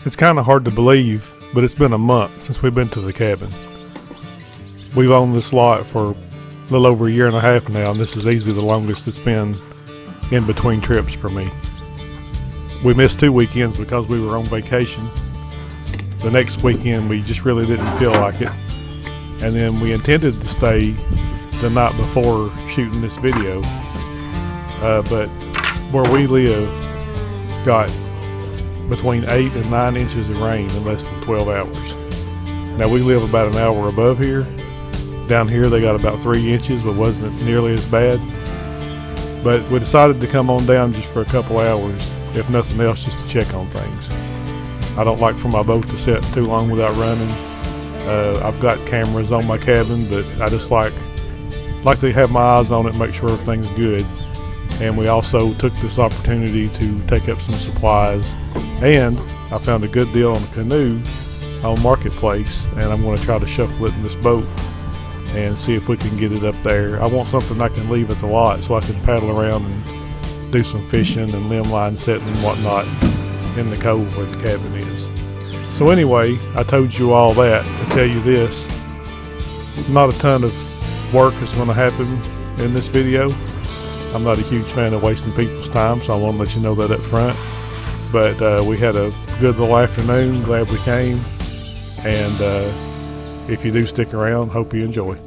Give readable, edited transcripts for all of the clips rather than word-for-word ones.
It's kind of hard to believe, but it's been a month since we've been to the cabin. We've owned this lot for a little over a year and a half now, and this is easily the longest it's been in between trips for me. We missed 2 weekends because we were on vacation. The next weekend we just really didn't feel like it. And then we intended to stay the night before shooting this video. But where we live got between 8 and 9 inches of rain in less than 12 hours. Now we live about an hour above here. Down here they got about 3 inches, but wasn't nearly as bad. But we decided to come on down just for a couple hours, if nothing else, just to check on things. I don't like for my boat to sit too long without running. I've got cameras on my cabin, but I just like to have my eyes on it and make sure everything's good. And we also took this opportunity to take up some supplies, and I found a good deal on a canoe on Marketplace, and I'm going to try to shuffle it in this boat and see if we can get it up there. I want something I can leave at the lot so I can paddle around and do some fishing and limb line setting and whatnot in the cove where the cabin is. So anyway, I told you all that to tell you this. Not a ton of work is going to happen in this video. I'm not a huge fan of wasting people's time, so I want to let you know that up front. But we had a good little afternoon, glad we came. And if you do stick around, hope you enjoy.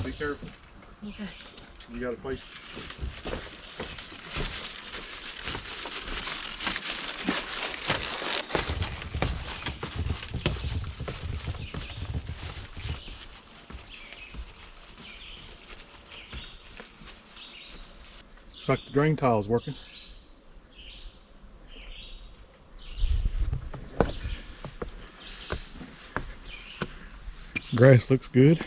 Be careful. Okay. You got a place. Looks like the drain tile is working. Grass looks good.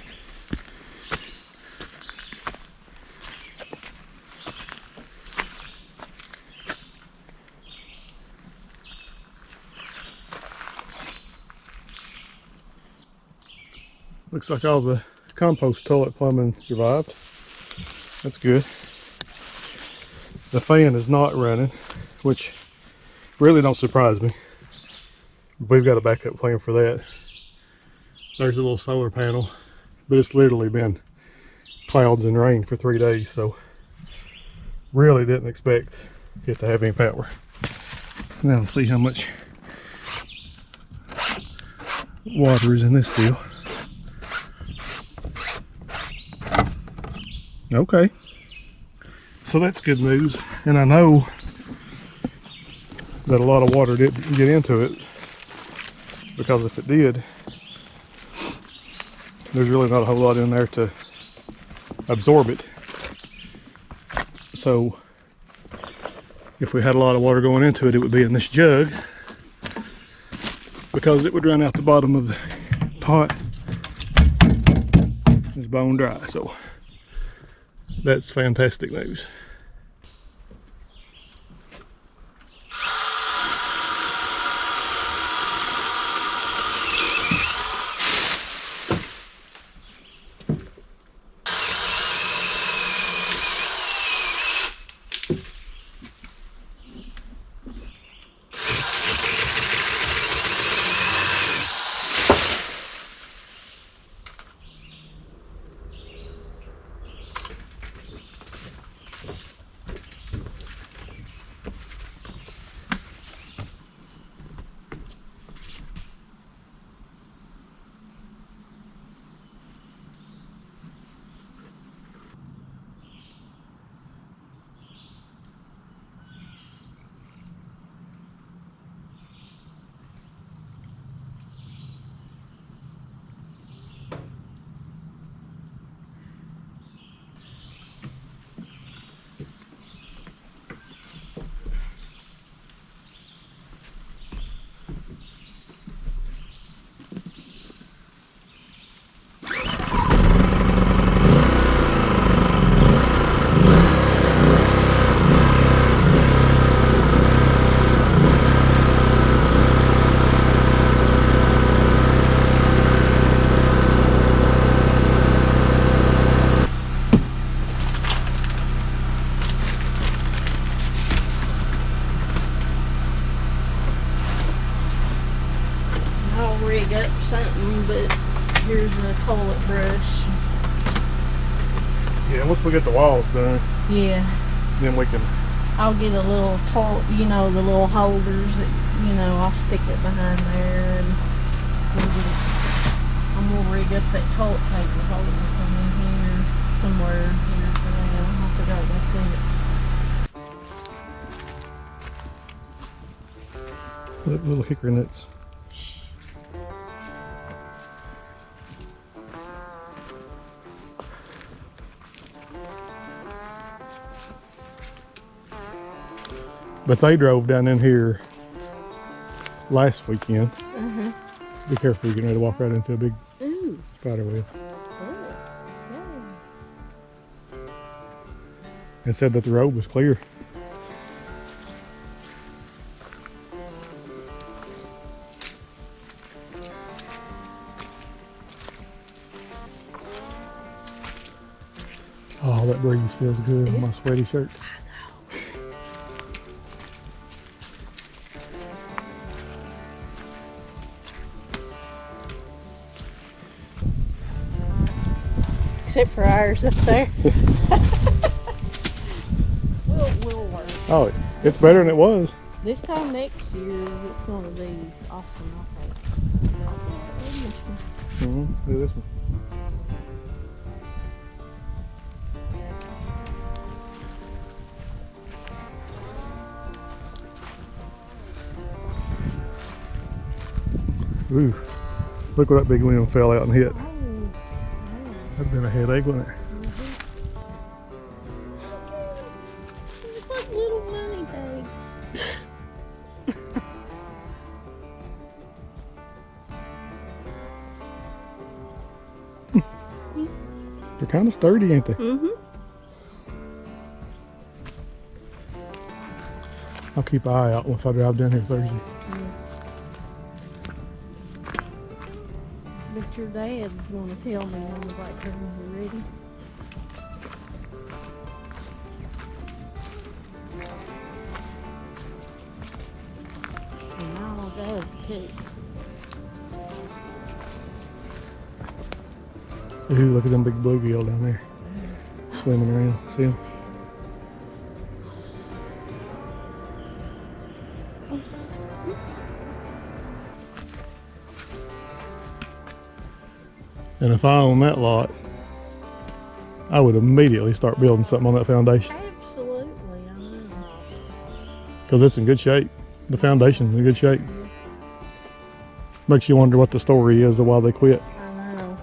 Looks like all the compost toilet plumbing survived. That's good. The fan is not running, which really don't surprise me. We've got a backup plan for that. There's a little solar panel, but it's literally been clouds and rain for 3 days, so really didn't expect it to have any power. Now let's see how much water is in this deal. Okay. So that's good news. And I know that a lot of water didn't get into it, because if it did, there's really not a whole lot in there to absorb it. So if we had a lot of water going into it, it would be in this jug, because it would run out the bottom of the pot. It's bone dry, so that's fantastic news. Rig up something, but here's a toilet brush. Yeah, once we get the walls done, Yeah, then we can. I'll get a little toilet, you know, the little holders that, you know, I'll stick it behind there, and we'll get it. I'm gonna rig up that toilet paper holder from in here somewhere here for now. I forgot about that. Look, little hickory nuts. But they drove down in here last weekend. Be careful, you're getting ready to walk right into a big spider web. And said that the road was clear. Oh, that breeze feels good on my sweaty shirt. Except for ours up there. we'll work. Oh, it's better than it was. This time next year, it's going to be awesome, I think. Look at this one. Ooh, look where that big limb fell out and hit. That'd been a headache, wouldn't it? It's like little money bags. They're kind of sturdy, ain't they? I'll keep an eye out once I drive down here Thursday. But your dad's going to tell me when the black girls are ready. And I'll go too. Ooh, look at them big bluegill down there. Swimming around. See them? And if I own that lot, I would immediately start building something on that foundation. Absolutely, I know. Because it's in good shape. The foundation's in good shape. Makes you wonder what the story is of why they quit. I know.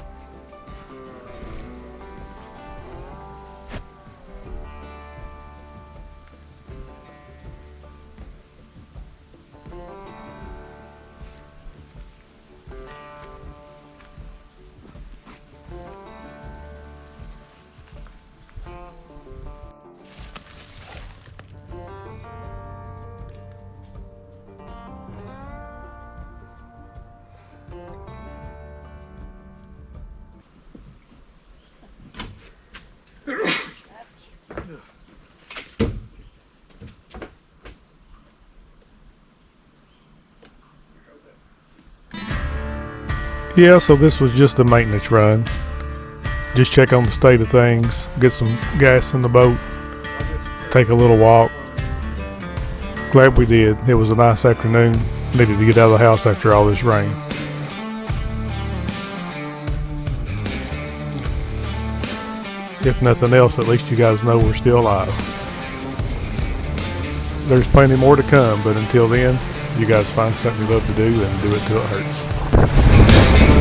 Yeah, so this was just a maintenance run. Just check on the state of things, get some gas in the boat, take a little walk. Glad we did. It was a nice afternoon. Needed to get out of the house after all this rain. If nothing else, at least you guys know we're still alive. There's plenty more to come, but until then, you guys find something you love to do and do it till it hurts.